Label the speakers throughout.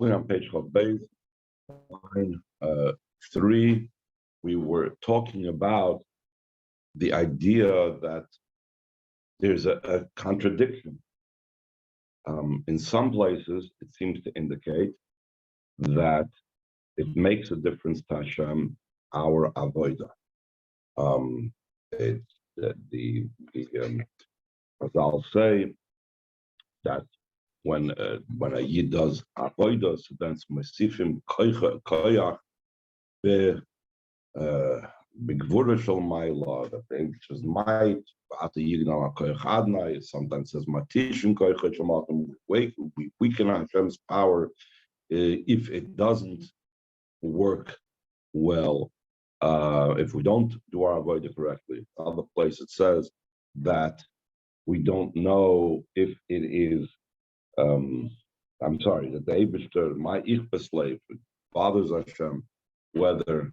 Speaker 1: Looking on page Chavbeis, line 3, we were talking about the idea that there's a contradiction. In some places, it seems to indicate that it makes a difference to Hashem, our avodah. It's as I'll say that when a yid does avodah, so then it's mesifim koyach be begvura shel ma'ila, that the English is might at the yignal koyach adnai. Sometimes says matishin koyach shematim. We weaken Hashem's power if it doesn't work well. If we don't do our avodah correctly. Other place it says that we don't know if it is. I'm sorry, that the Eibishter, my slave, bothers Hashem, whether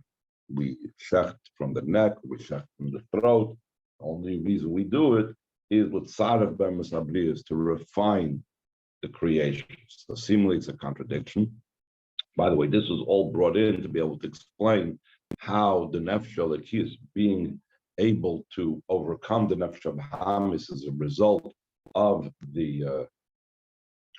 Speaker 1: we shecht from the neck, we shecht from the throat. The only reason we do it is with tzaref be'emes habriyos, to refine the creation. So seemingly it's a contradiction. By the way, this was all brought in to be able to explain how the nefesh elokis, being able to overcome the nefesh habahamis, as a result of the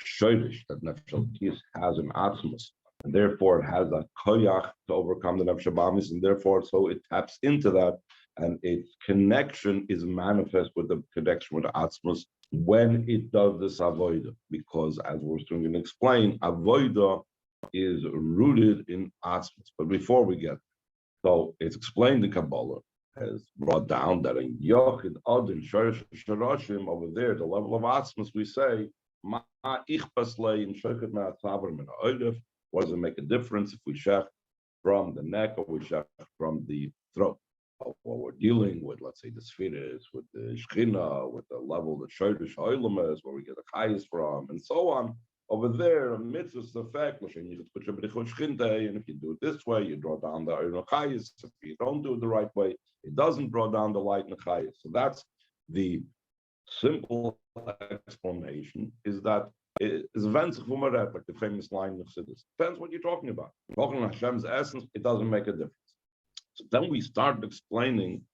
Speaker 1: shoylish that nefesh elokis has in atzmos, and therefore it has a koyach to overcome the nefesh habahamis, and therefore so it taps into that, and its connection is manifest with the connection with the atzmos when it does this avodah, because as we're going to explain, avodah is rooted in atzmos. But before we get, so it's explained, the Kabbalah has brought down that in Yochid Adin Shorish Shoroshim, over there, the level of atzmos, we say, what does it make a difference if we shech from the neck or we shech from the throat? What we're dealing with, let's say the spheres, with the shechina, with the level the shorish oilam is, where we get the chayis from, and so on. Over there, a mitzvah is the fact, and if you do it this way, you draw down the oilam chayis. If you don't do it the right way, it doesn't draw down the light chayis. So that's the simple explanation, is that it is like the famous line of Chassidus. Depends what you're talking about. Talking Hashem's essence, it doesn't make a difference. So then we start explaining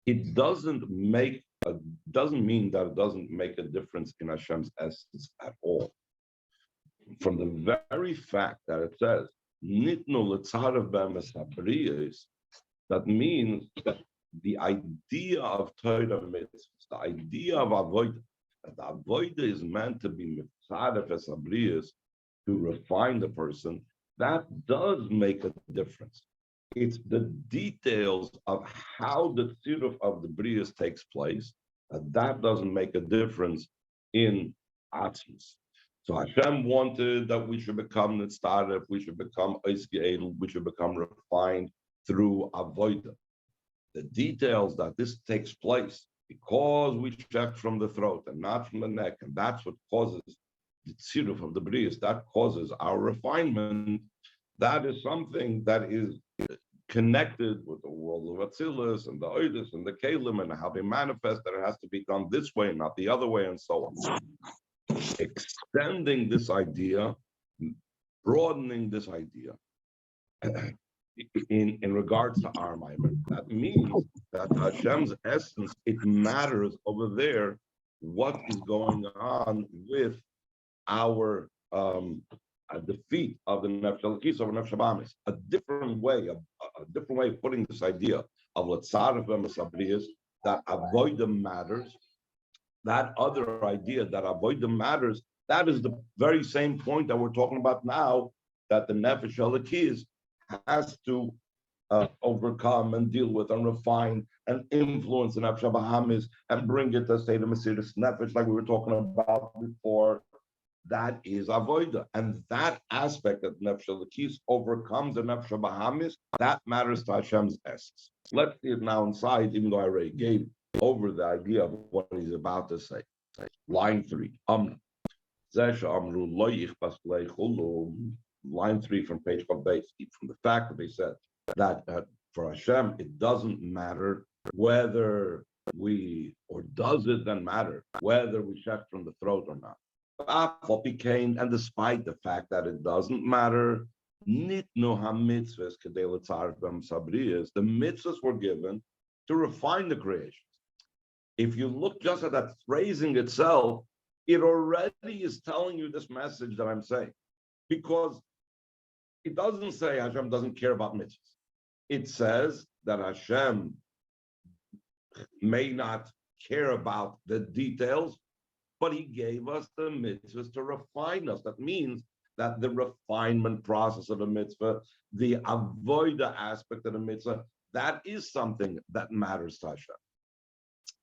Speaker 1: it doesn't mean that it doesn't make a difference in Hashem's essence at all. From the very fact that it says Nitnu l'tzarev be'emes habriyos, that means that the idea of Torah mitzvahs, the idea of avodah, that the avodah is meant to be mitzaref es habriyos, to refine the person, that does make a difference. It's the details of how the tziruf of the briyos takes place that doesn't make a difference in atzmos. So Hashem wanted that we should become nitzaref, we should become oisgeil, we should become refined through avodah. The details that this takes place, because we check from the throat and not from the neck, and that's what causes the tziruf of the briyos, that causes our refinement. That is something that is connected with the world of Atzilus and the Oidus and the Kalim, and how they manifest that it has to be done this way, not the other way, and so on. Extending this idea, broadening this idea in regards to our Maimon, that means that Hashem's essence, it matters over there what is going on with our defeat of the nefesh elokis over nefesh habahamis. A different way of putting this idea of l'tzaref be'emes habriyos, that avodah matters. That other idea that avodah matters, that is the very same point that we're talking about now, that the nefesh elokis has to overcome and deal with and refine and influence the nefesh habahamis and bring it to a state of mesiras nefesh, like we were talking about before. That is avodah, and that aspect of nefesh elokis overcomes the nefesh habahamis. That matters to Hashem's essence. Let's see it now inside, even though I already gave over the idea of what he's about to say. Line 3. Line 3 from page Chavbeis, from the fact that they said that for Hashem it doesn't matter whether we, or does it then matter whether we shech from the throat or not? And despite the fact that it doesn't matter, the mitzvahs were given to refine the creation. If you look just at that phrasing itself, it already is telling you this message that I'm saying. Because it doesn't say Hashem doesn't care about mitzvahs. It says that Hashem may not care about the details, but he gave us the mitzvahs to refine us. That means that the refinement process of the mitzvah, the avoida aspect of the mitzvah, that is something that matters to Hashem.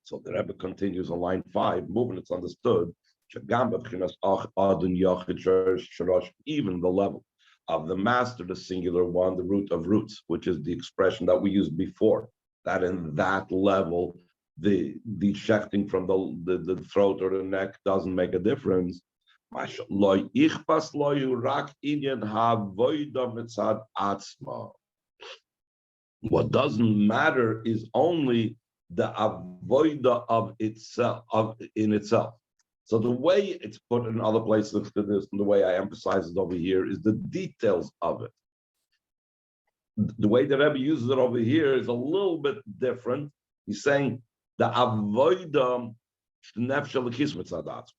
Speaker 1: So the Rebbe continues on line 5, moving it's understood, even the level of the master, the singular one, the root of roots, which is the expression that we used before, that in that level, the shechting from the throat or the neck doesn't make a difference. What doesn't matter is only the avoida of itself, in itself. So the way it's put in other places to this, and the way I emphasize it over here, is the details of it. The way the Rebbe uses it over here is a little bit different. He's saying the avoida nefesh elokis mitzadat.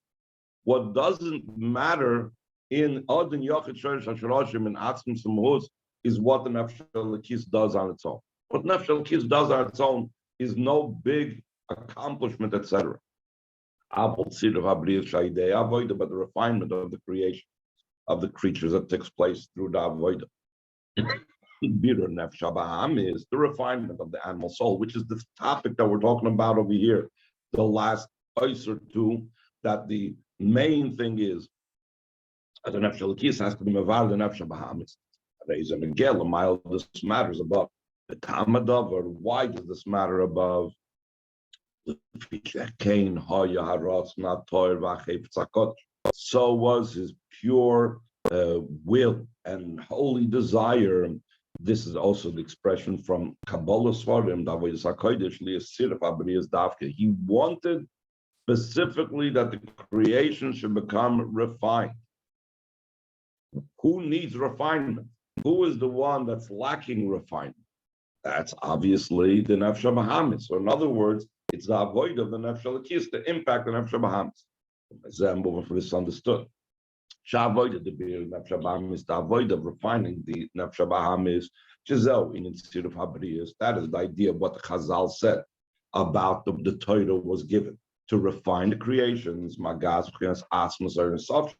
Speaker 1: What doesn't matter in Adon Yochid Shorish Hashirashim and Atzim Samhus is what the nefesh elokis does on its own. What nefesh elokis does on its own is no big accomplishment, etc. But the refinement of the creation of the creatures that takes place through the avodah. Birur nefesh habaham is the refinement of the animal soul, which is the topic that we're talking about over here. The last ice or two, that the main thing is the nefesh elokis has to be mevar the nefesh habaham. There's a megel, a mile. This matters above the tamadav, or why does this matter above? So was his pure will and holy desire. This is also the expression from Kabbalah Svarim. He wanted specifically that the creation should become refined. Who needs refinement? Who is the one that's lacking refinement? That's obviously the Nefesh HaBahamis. So in other words, it's the avoid of the Nefesh HaLakis, the impact of the Nefesh HaBahamis. Moving for this understood. Sha'avoid the Nefesh HaBahamis, the avoid of refining the Nefesh HaBahamis, Chizau in Tzir of Habriyas. That is the idea of what the Chazal said about the Torah was given to refine the creations. Magas, Asmas, or Sof.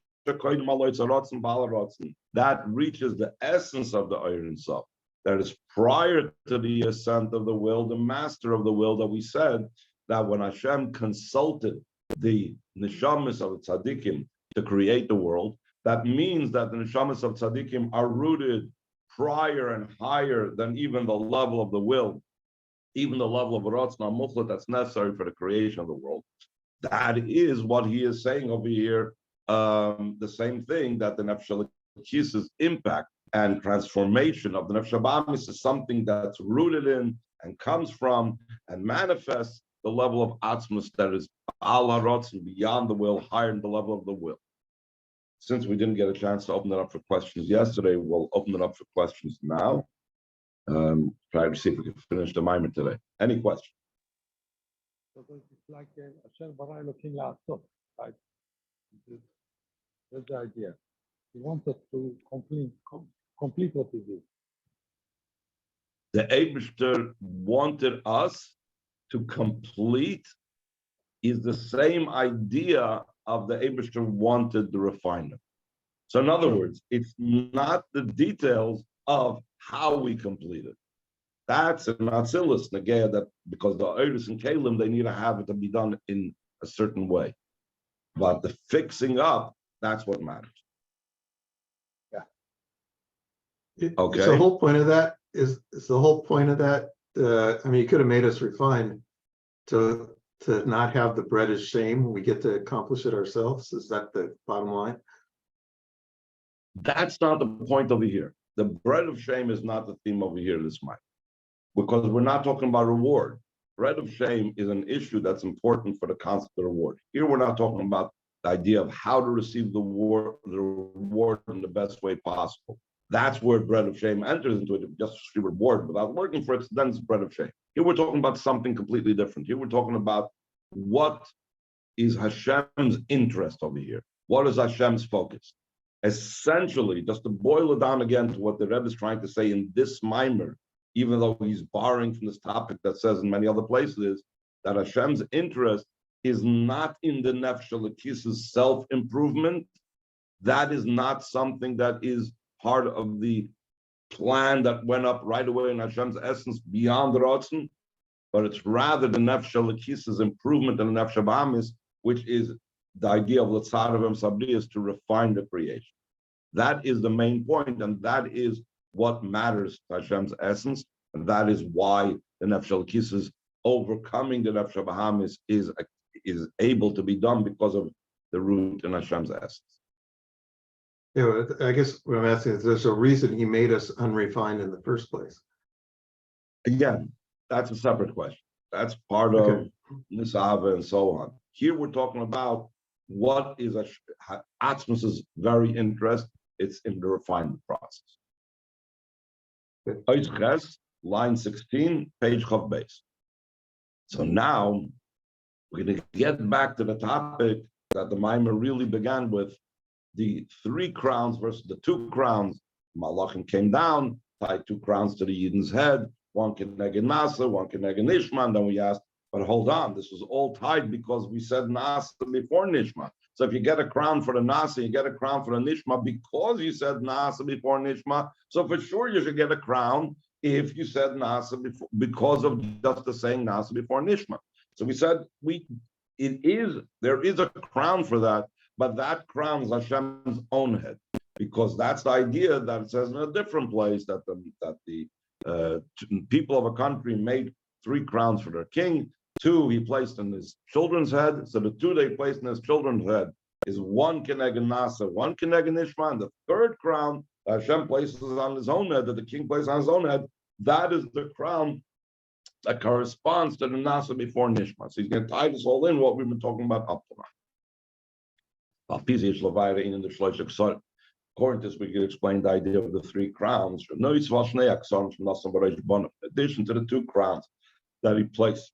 Speaker 1: That reaches the essence of the Iron Sof. That is prior to the ascent of the will, the master of the will, that we said that when Hashem consulted the neshamas of tzaddikim to create the world, that means that the neshamas of tzaddikim are rooted prior and higher than even the level of the will, even the level of ratzna muchlat that's necessary for the creation of the world. That is what he is saying over here. The same thing that the nefesh elokis's impact and transformation of the nefesh habahamis is something that's rooted in and comes from and manifests the level of atzmus that is al harotzen, beyond the will, higher than the level of the will. Since we didn't get a chance to open it up for questions yesterday, we'll open it up for questions now. Try to see if we can finish the mimer today. Any questions?
Speaker 2: So it's like Hashem bara looking la'asot, right? That's the idea. He wanted to complete what he did.
Speaker 1: The Eibishter wanted us to complete is the same idea of the Eibishter wanted the refinement. So in other words, it's not the details of how we complete it. That's an atzilus negea, that because the Oris and Kalim, they need to have it to be done in a certain way. But the fixing up, that's what matters. Okay.
Speaker 3: So the whole point of that is the whole point of that. I mean, you could have made us refine to not have the bread as shame. We get to accomplish it ourselves. Is that the bottom line?
Speaker 1: That's not the point over here. The bread of shame is not the theme over here this month, because we're not talking about reward. Bread of shame is an issue that's important for the concept of reward. Here we're not talking about the idea of how to receive the reward in the best way possible. That's where bread of shame enters into it. If you just receive reward without working for it, then it's bread of shame. Here we're talking about something completely different. Here we're talking about what is Hashem's interest over here. What is Hashem's focus? Essentially, just to boil it down again to what the Rebbe is trying to say in this mimer, even though he's borrowing from this topic that says in many other places, is that Hashem's interest is not in the Nefesh Elokis's self-improvement. That is not something that is part of the plan that went up right away in Hashem's essence beyond the Ratzon, but it's rather the Nefesh Elokis's improvement in the Nefesh Habahamis, which is the idea of L'tzarevim Sabriyas, to refine the creation. That is the main point, and that is what matters to Hashem's essence, and that is why the Nefesh Elokis's overcoming the Nefesh Habahamis is able to be done because of the root in Hashem's essence.
Speaker 3: Yeah, I guess what I'm asking is, there's a reason he made us unrefined in the first place.
Speaker 1: Again, that's a separate question. That's part of Nisava and so on. Here we're talking about what is Atzmus's very interest. It's in the refinement process. Oiz line 16, page Chav Beis. So now we're going to get back to the topic that the Maimar really began with, the 3 crowns versus the 2 crowns. Malachim came down, tied 2 crowns to the Yidden's head, one Keneged Nasa, one Keneged Nishma, and then we asked, but hold on, this was all tied because we said Nasa before Nishma. So if you get a crown for the Nasa, you get a crown for the Nishma because you said Nasa before Nishma. So for sure you should get a crown if you said Nasa before, because of just the saying Nasa before Nishma. So we said there is a crown for that, but that crown is Hashem's own head, because that's the idea that it says in a different place that the people of a country made 3 crowns for their king. 2 he placed in his children's head. So the 2 they placed in his children's head is 1 Keneged Nasa, 1 Keneged Nishma, and the 3rd crown Hashem places on his own head, that the king places on his own head. That is the crown that corresponds to the Nasa before Nishma. So he's going to tie this all in what we've been talking about up to now. According to this, we can explain the idea of the 3 crowns. In addition to the 2 crowns that he placed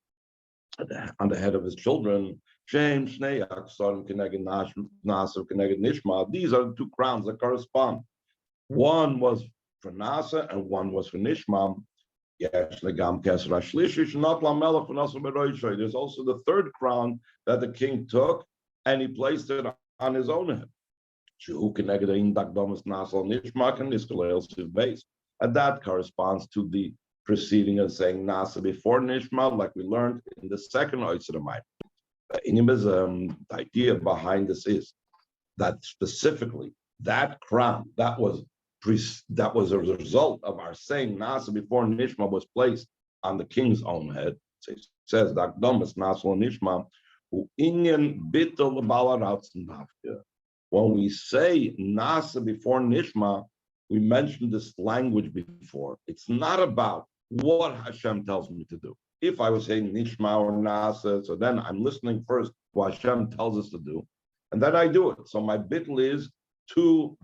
Speaker 1: on the head of his children, these are the 2 crowns that correspond. One was for Nasa and one was for Nishma. There's also the 3rd crown that the king took, and he placed it on his own head. And that corresponds to the preceding of saying Nasa before Nishma, like we learned in the second Oitzadamai. The idea behind this is that specifically that crown that was a result of our saying Nasa before Nishma was placed on the king's own head. So it says Dakdomas Nasa Nishma. When we say Nasa before Nishma, we mentioned this language before. It's not about what Hashem tells me to do. If I was saying Nishma or Nasa, so then I'm listening first what Hashem tells us to do, and then I do it. So my bittul is to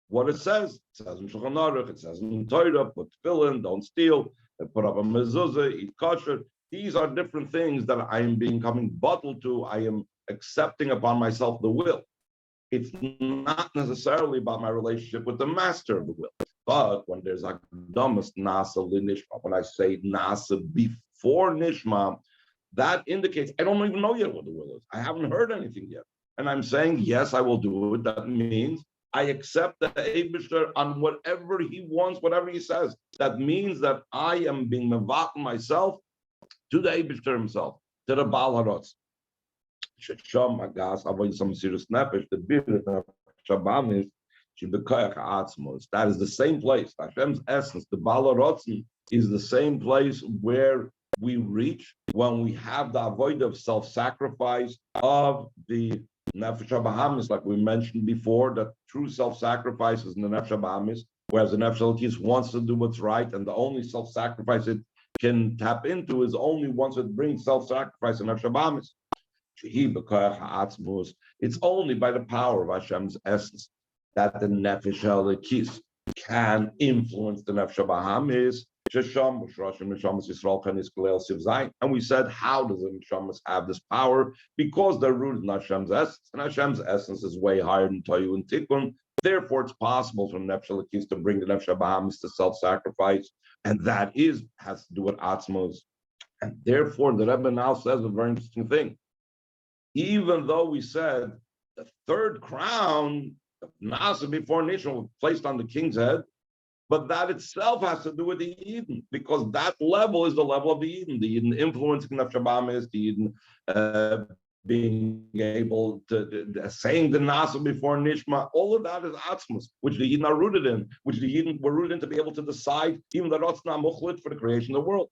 Speaker 1: what it says. It says in Shulchan Aruch, it says in Torah, put tefillin, don't steal, put up a mezuzah, eat kosher. These are different things that I am becoming bottled to. I am accepting upon myself the will. It's not necessarily about my relationship with the master of the will. But when there's a dumbest Nasa Nishma, when I say Nasa before Nishma, that indicates I don't even know yet what the will is. I haven't heard anything yet. And I'm saying, yes, I will do it. That means I accept the Eibishter on whatever he wants, whatever he says. That means that I am being mevatel myself to the Eibishter himself, to the Baal HaRotz. That is the same place. Hashem's essence, the Baal HaRotz, is the same place where we reach when we have the avoid of self-sacrifice of the Nefesh HaBahamis, like we mentioned before, that true self-sacrifice is in the Nefesh HaBahamis, whereas the Nefesh Elokis wants to do what's right, and the only self-sacrifice it can tap into is only once it brings self-sacrifice in Nefesh HaBahamis. It's It's only by the power of Hashem's essence that the Nefesh Elikis can influence the Nefesh Bahamis. And we said, how does the Neshamas have this power? Because they're rooted in Hashem's essence, and Hashem's essence is way higher than Toyu and Tikkun. Therefore, it's possible for Nefesh Elikis to bring the Nefesh Bahamis to self-sacrifice, and that has to do with Atzmos. And therefore, the Rebbe now says a very interesting thing. Even though we said the third crown of Nasa before Nishma was placed on the king's head, but that itself has to do with the Eden, because that level is the level of the Eden influencing the Shabbat, the Eden being able to saying the Nasa before Nishma. All of that is Atzmus, which the Eden are rooted in, which the Eden were rooted in to be able to decide even the Rotzna Muchlit for the creation of the world.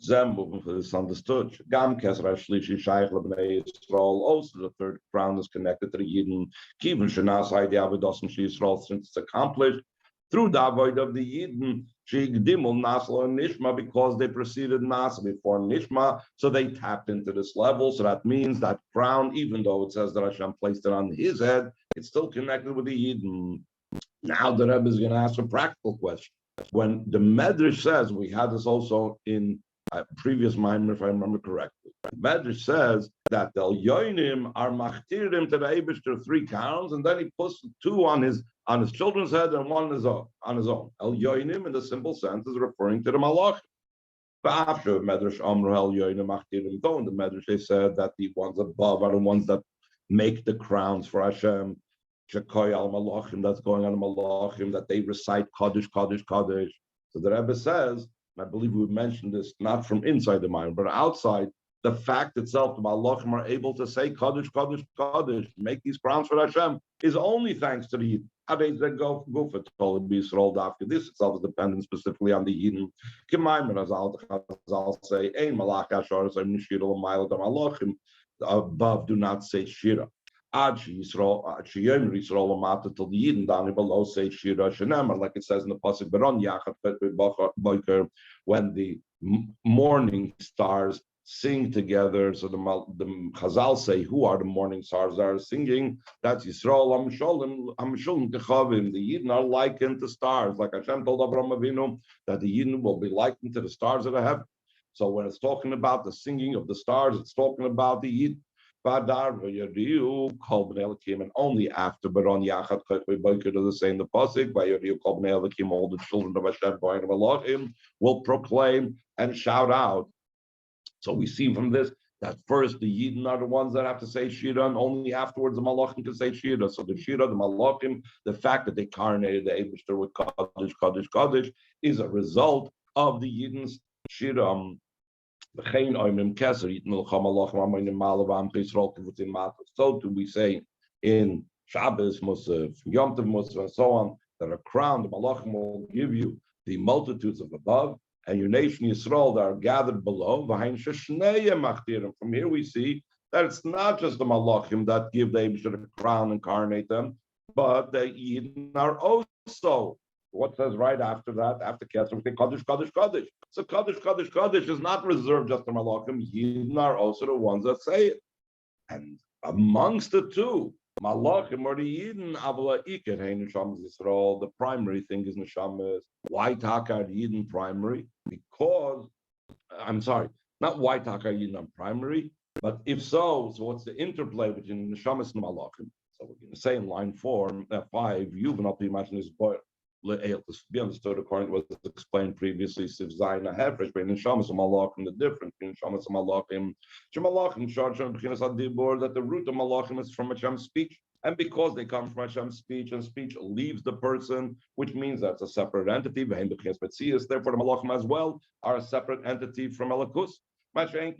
Speaker 1: Zem is understood. Gam Kesra Shlishi Shaykh Lebnei Yisrael. Also, the third crown is connected to the Eden. Kivin Shanas Idea Avodasim Yisrael, since it's accomplished through the avoid of the Eden, שהקדימו Nasla and Nishma, because they preceded Nasa before Nishma, so they tapped into this level. So that means that crown, even though it says that Hashem placed it on his head, it's still connected with the Eden. Now the Rebbe is going to ask a practical question. When the Medrash says, we had this also in a previous Maimer, if I remember correctly, the Medrash says that the Yoinim are machtirim to the Eibishter 3 crowns, and then he puts 2 on his children's head and 1 on his own. El Yoinim, in the simple sense, is referring to the Malach. But after Medrash Amru El Yoinim machtirim, though in the Medrash they said that the ones above are the ones that make the crowns for Hashem. Shekoy al Malachim, that's going on Malachim, that they recite Kaddish, Kaddish, Kaddish. So the Rebbe says, and I believe we mentioned this not from inside the mind, but outside, the fact itself, the Malachim are able to say Kaddish, Kaddish, Kaddish, make these crowns for Hashem, is only thanks to the Eden. Go for Told Yisrael Dafka. This itself is dependent specifically on the Eden. As I'll say, Ein Malach Ashar Malachim above do not say Shira. Till the Eden down below say Shira Shenemar, like it says in the pasuk Baron Yachat when the morning stars sing together. So the Chazal say, who are the morning stars that are singing? That's Yisrael Amshulim Techavim. The Eden are likened to stars, like Hashem told Abraham Avinu that the Eden will be likened to the stars of the heaven. So when it's talking about the singing of the stars, it's talking about the Eden. And only after Baron Yachat does the same, the pasuk by all the children of Hashem will proclaim and shout out. So we see from this that first the Yidden are the ones that have to say Shira, and only afterwards the Malachim can say Shira. So the Shira, the Malachim, the fact that they coronated the Eibishter with Kaddish, Kaddish, Kaddish, is a result of the Yidden's Shira. So do we say in Shabbos, Musaf, Yom Tov, Musaf, and so on, that a crown, the Malachim will give you the multitudes of above, and your nation Yisrael that are gathered below. From here we see that it's not just the Malachim that give the Eibishter the crown and coronate them, but the Yidden are also. What says right after that? After Kesef, Kaddish, Kaddish, Kaddish. So Kaddish, Kaddish, Kaddish is not reserved just to Malachim. Yidden are also the ones that say it. And amongst the two, Malachim or the Yidden, Avla Iker, Hein Neshamas Yisrael, the primary thing is Neshamas. Why Taka Yidden primary? Because, I'm sorry, not why Taka Yidden primary, but if so what's the interplay between Neshamas and Malachim? So we're going to say in line 5, you've not been imagining this boy. To be understood according to what was explained previously, Siv Zayin Hefresh, between Neshamas and Malachim, the difference between Neshamas and Malachim. Shemalachim Sharsham B'chinas Adibur, that the root of Malachim is from Hashem's speech, and because they come from Hashem's speech, and speech leaves the person, which means that's a separate entity. Therefore, the Malachim as well are a separate entity from Elakus. We learned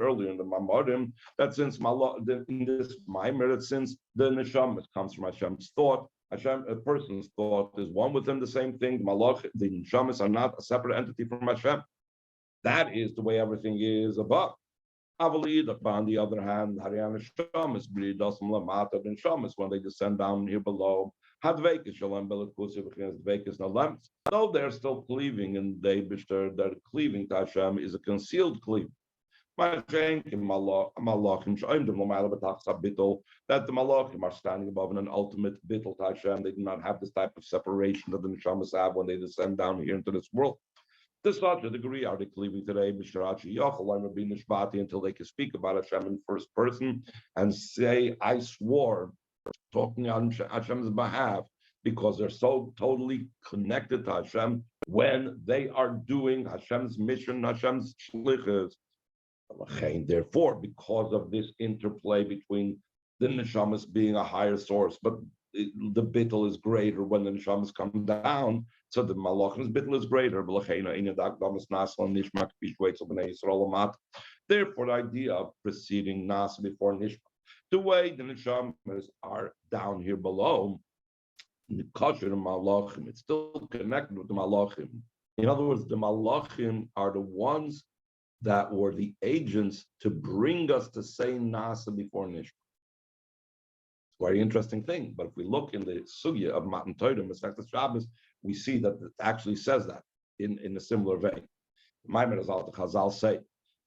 Speaker 1: earlier in the Mamarim that since in this Maimer, that since the Neshamas comes from Hashem's thought, a person's thought is one within the same thing. The Neshamas are not a separate entity from Hashem. That is the way everything is above. On the other hand, when they descend down here below, though they're still cleaving in the Eibishter, their cleaving to Hashem is a concealed cleaving. That the malachim are standing above in an ultimate bittul to Hashem. They do not have this type of separation that the neshamas have when they descend down here into this world. To such a degree are they cleaving today, until they can speak about Hashem in first person and say, I swore, talking on Hashem's behalf, because they're so totally connected to Hashem when they are doing Hashem's mission, Hashem's shlichus. Therefore, because of this interplay between the neshamas being a higher source, but the bittul is greater when the neshamas come down, so the malachim's bittul is greater. Therefore, the idea of preceding nas before nishma, the way the neshamas are down here below, the kosher malachim, it's still connected with the malachim. In other words, the malachim are the ones that were the agents to bring us to say nasa before nishma. It's a very interesting thing. But if we look in the sugya of Matan Torah, Masechtas Shabbos, we see that it actually says that in a similar vein. Maimer Azal Chazal say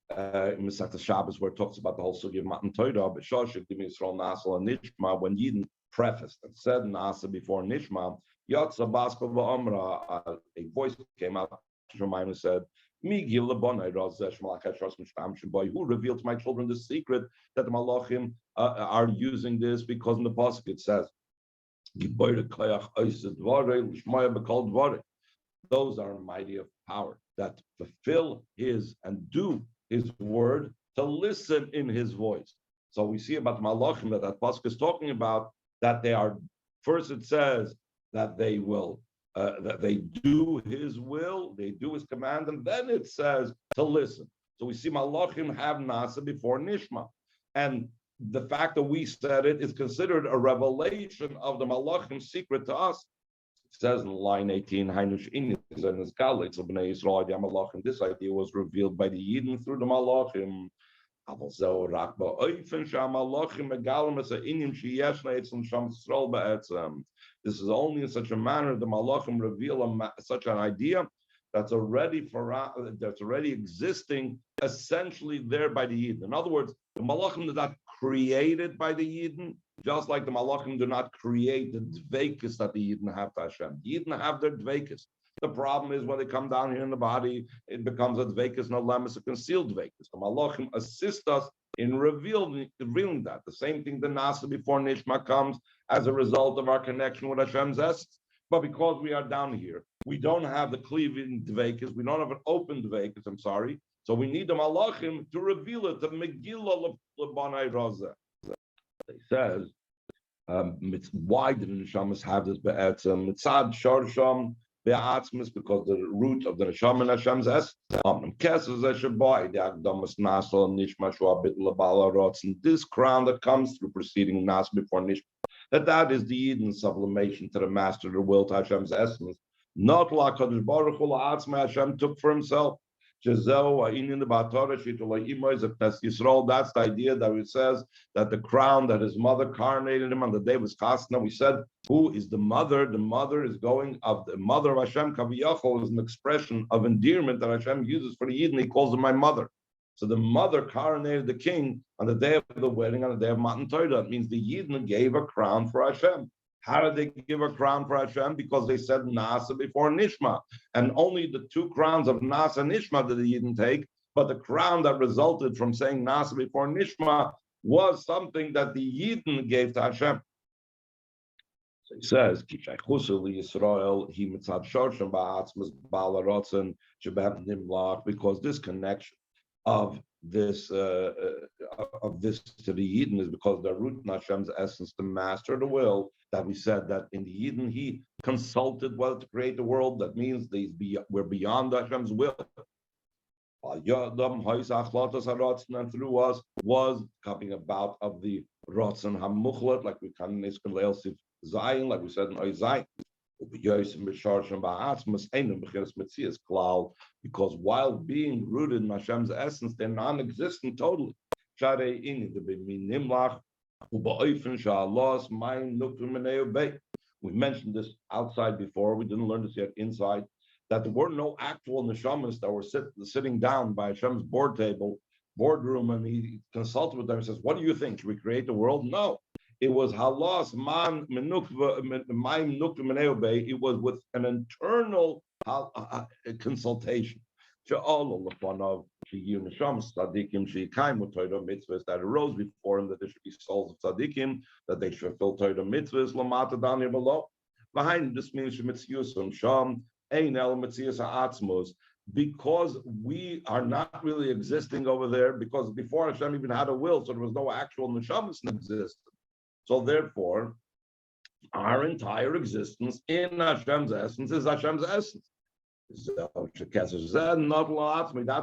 Speaker 1: in Masechtas Shabbos, where it talks about the whole sugya of Matan Torah, B'shah Shekdim Yisrael Nasa and Nishma, when Yidden prefaced and said nasa before nishma, Yatsa Baspa V'Amra, a voice came out. Shemaim said, who revealed to my children the secret that the malachim are using this? Because in the pasuk it says, those are mighty of power that fulfill his and do his word, to listen in his voice. So we see about the malachim that pasuk is talking about, that they are, first it says that they will that they do his will, they do his command, and then it says to listen. So we see malachim have nasa before nishma, and the fact that we said it is considered a revelation of the malachim secret to us. It says in line 18, this idea was revealed by the Yidden through the malachim. This is only in such a manner the malachim reveal such an idea that's already existing, essentially there by the Yidden. In other words, the malachim are not created by the Yidden, just like the malachim do not create the dveikus that the Yidden have to Hashem. The Yidden have their dveikus. The problem is when they come down here in the body, it becomes a dveikus, no lemus, a concealed dveikus. The malachim assist us in revealing that. The same thing, the nasa before nishma comes as a result of our connection with Hashem's essence. But because we are down here, we don't have the cleaving dveikus, we don't have an open dveikus, I'm sorry. So we need the malachim to reveal it, the Megillah Lebanai Razeh. It says, why did the neshamas have this be'etzem? Mitzad sharsham be'atzmis, because the root of the neshama and Hashem's essence. This crown that comes through preceding nas before nishma, that is the Eden sublimation to the master of the will, to Hashem's essence. Not like Hashem took for himself. That's the idea that it says that the crown that his mother coronated him on the day was Chasna. We said, who is the mother? The mother is going of the mother of Hashem. Kaviyachol is an expression of endearment that Hashem uses for the Yidden. He calls her my mother. So the mother coronated the king on the day of the wedding, on the day of Matan Torah. That means the Yidden gave a crown for Hashem. How did they give a crown for Hashem? Because they said Nasa before Nishma. And only the two crowns of Nasa and Nishma did the Yidden take, but the crown that resulted from saying Nasa before Nishma was something that the Yidden gave to Hashem. So he says, because this connection of this to the Yidden is because the root in Hashem's essence, the master of the will, that we said that in the Yidden he consulted whether to create the world. That means we're beyond Hashem's will. And through us was coming about of the Ratzon HaMuchlat, like we can in Zion, like we said in Oizai. Because while being rooted in Hashem's essence, they're non-existent totally. We mentioned this outside before, we didn't learn this yet inside, that there were no actual neshamas that were sitting down by Hashem's board table boardroom and he consulted with them and says, what do you think? Should we create the world? No. It was halas man it was with an internal consultation. That arose before him that there should be souls of tzaddikim, that they should fulfill Torah mitzvahs, lamata down here below. Behind this means shemitziyusum sham ein el mitziyus ha'atzmos, because we are not really existing over there, because before Hashem even had a will, so there was no actual neshamas in existence. So therefore, our entire existence in Hashem's essence is Hashem's essence. That's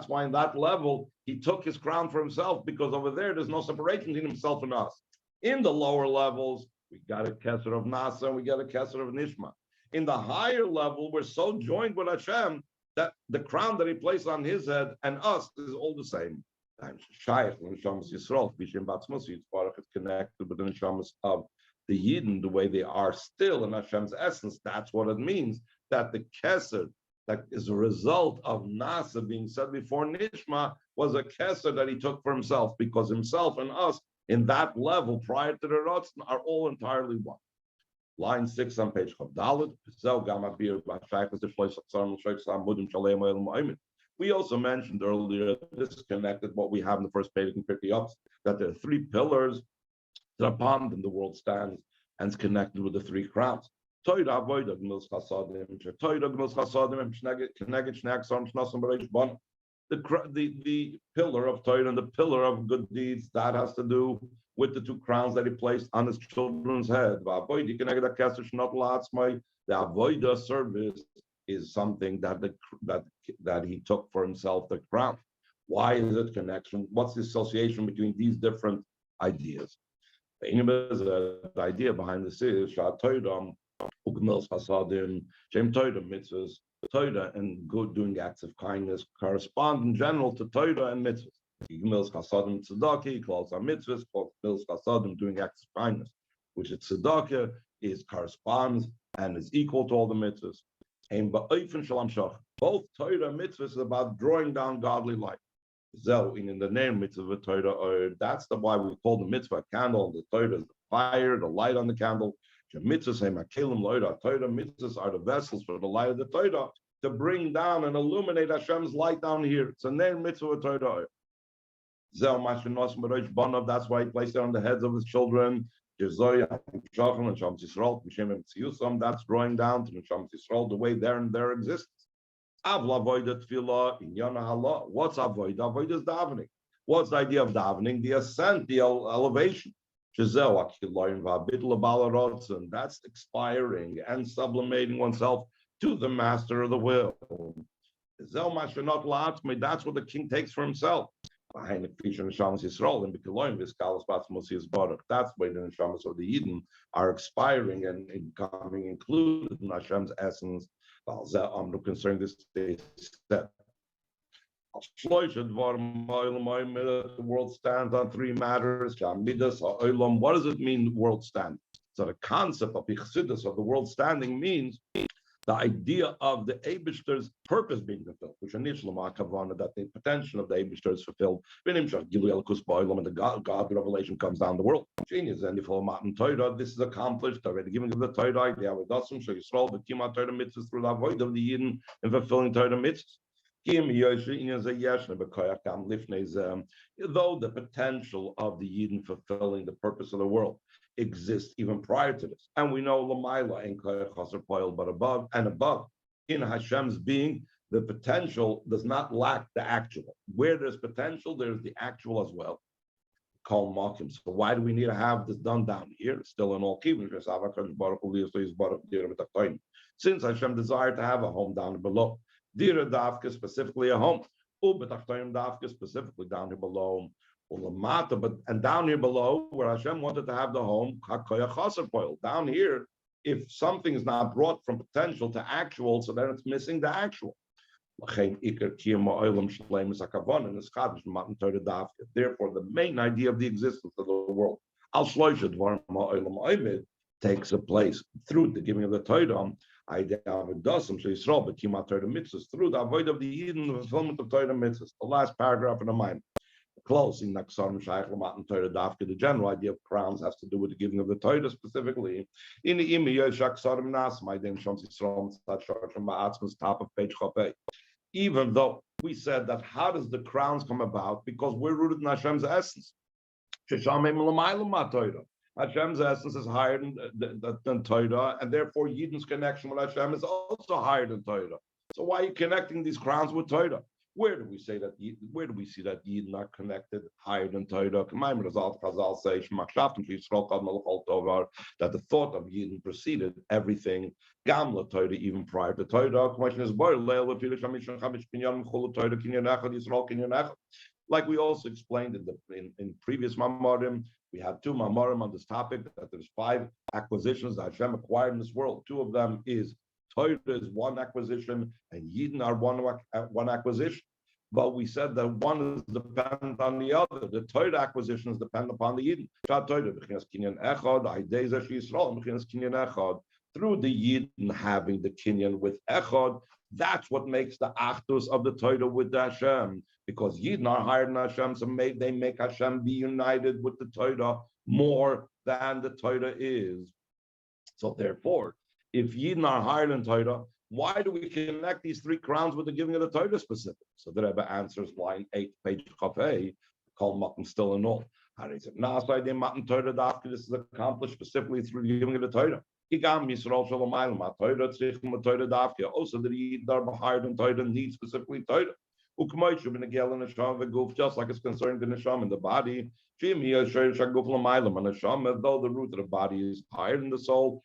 Speaker 1: why in that level, he took his crown for himself, because over there's no separation between himself and us. In the lower levels, we got a kesser of Nasa and we got a kesser of Nishma. In the higher level, we're so joined with Hashem that the crown that he placed on his head and us is all the same. It's connected with the neshamas of the Yidden, the way they are still in Hashem's essence. That's what it means, that the kesser that is a result of Nasa being said before Nishma was a kesser that he took for himself, because himself and us in that level prior to the Ratzon are all entirely one. Line 6 on page Chavdalit. We also mentioned earlier, this is connected what we have in the first page in Pirkei Avos, that there are 3 pillars that upon them the world stands, and it's connected with the 3 crowns. The pillar of Torah and the pillar of good deeds, that has to do with the 2 crowns that he placed on his children's head. The avodah service is something that he took for himself, the crown. Why is it connection? What's the association between these different ideas? The idea behind this is mitzvahs, Torah and good doing acts of kindness correspond in general to Torah and mitzvahs. Gimels chasadim tzedakah, calls on mitzvahs, gimels chasadim doing acts of kindness, which is tzedakah, corresponds and is equal to all the mitzvahs. And both Torah and mitzvahs is about drawing down godly light. In the name mitzvah Torah, that's why we call the mitzvah a candle, the Torah is the fire, the light on the candle. Mitzvahs are the vessels for the light of the Torah to bring down and illuminate Hashem's light down here. It's a name mitzvah Torah. That's why he placed it on the heads of his children. That's drawing down to Neshamas Yisrael, the way they're in their existence. What's avodah? Avodah is davening. What's the idea of davening? The ascent, the elevation. That's expiring and sublimating oneself to the master of the will. That's what the king takes for himself. That's why the neshamas of the Eden are expiring and becoming included in Hashem's essence. Concerning this step. The world stands on 3 matters. What does it mean, the world stands? So the concept of the chassidus of the world standing means the idea of the Eibishter's purpose being fulfilled, which is that the potential of the Eibishter is fulfilled. And the God revelation comes down the world. Genius, and if this is accomplished already, giving of the Torah, the Avodah so Yisrael, the Kima Torah mitzvahs through the avoid of the Yidden and fulfilling Torah mitzvahs. Though the potential of the Yidden fulfilling the purpose of the world exists even prior to this, and we know Lamaila and but above and above in Hashem's being, the potential does not lack the actual. Where there's potential, there's the actual as well. So why do we need to have this done down here? Still in all keeping, since Hashem desired to have a home down below. Dira Davka, specifically a home. Ubetachtoim Davka, specifically down here below. But and down here below, where Hashem wanted to have the home, down here, if something is not brought from potential to actual, so then it's missing the actual. Therefore, the main idea of the existence of the world takes a place through the giving of the Torah. Through the avoid of the Eden, the fulfillment of Torah mitzvahs. The last paragraph in the mind. close in Naksarim Shaykh Lamatan Torah Dafka. The general idea of crowns has to do with the giving of the Torah specifically. In the Imi Shaksarim Nas, my name Shams Yisrael, top of page Chopei. Even though we said that how does the crowns come about? Because we're rooted in Hashem's essence. Hashem's essence is higher than Torah, and therefore Yidden's connection with Hashem is also higher than Torah. So why are you connecting these crowns with Torah? Where do we say that? Where do we see that Yidden are connected higher than Torah? Chazal say that the thought of Yidden preceded everything. Gamla Torah, even prior to Torah. Question is, like we also explained in previous Mamorim, we had two Mamorim on this topic, that there's 5 acquisitions that Hashem acquired in this world. 2 of them is Torah is one acquisition, and Yidden are one acquisition. But we said that one is dependent on the other. The Torah acquisition is dependent upon the Yidden. Through the Yidden having the Kinyan with Echad, that's what makes the Achdus of the Torah with the Hashem. Because Yidden are higher than Hashem, so they make Hashem be united with the Torah more than the Torah is. So therefore, if Yidden are higher than Torah, why do we connect these 3 crowns with the giving of the Torah specific? So the Rebbe answers line 8, page Chafei, call Matan still and all. This is accomplished specifically through the giving of the Torah. Also, the Yidden are higher than Torah need specifically Torah. Just like it's concerned the neshama in the body, though the root of the body is higher than the soul,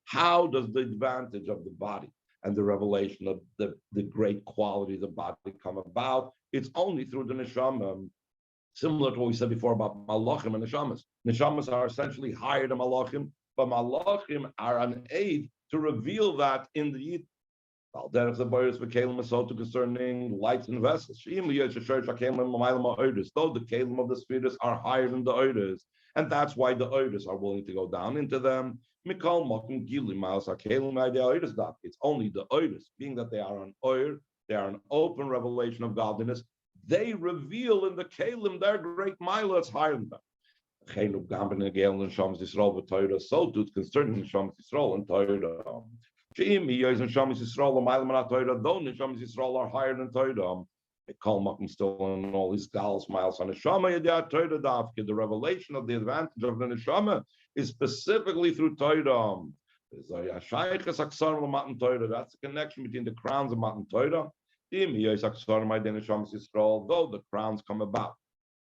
Speaker 1: how does the advantage of the body and the revelation of the great quality of the body come about? It's only through the neshama. Similar to what we said before about malachim and neshamas. Neshamas are essentially higher than malachim, but malachim are an aid to reveal that in the Yid. There's the boys concerning lights and vessels. Though the kalim of the spheres are higher than the oiders, and that's why the oiders are willing to go down into them. It's only the oiders, being that they are an oir, they are an open revelation of godliness. They reveal in the kalim their great mila is higher than them. So too it's concerning Neshama Yisrael and Torah. Though Neshama Yisrael are higher than Torah, they call Makim still and all these galas miles on Neshama. The revelation of the advantage of the Neshama is specifically through Torah. That's the connection between the crowns of Matan Torah. Though the crowns come about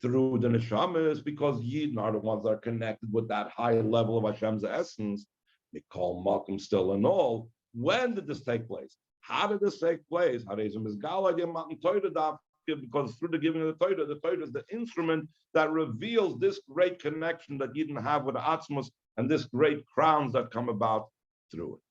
Speaker 1: through the neshamas, because Yidden are the ones that are connected with that high level of Hashem's essence. They call Makim still and all. When did this take place? How did this take place? Because through the giving of the Torah is the instrument that reveals this great connection that Yidden have with the Atzmos and this great crowns that come about through it.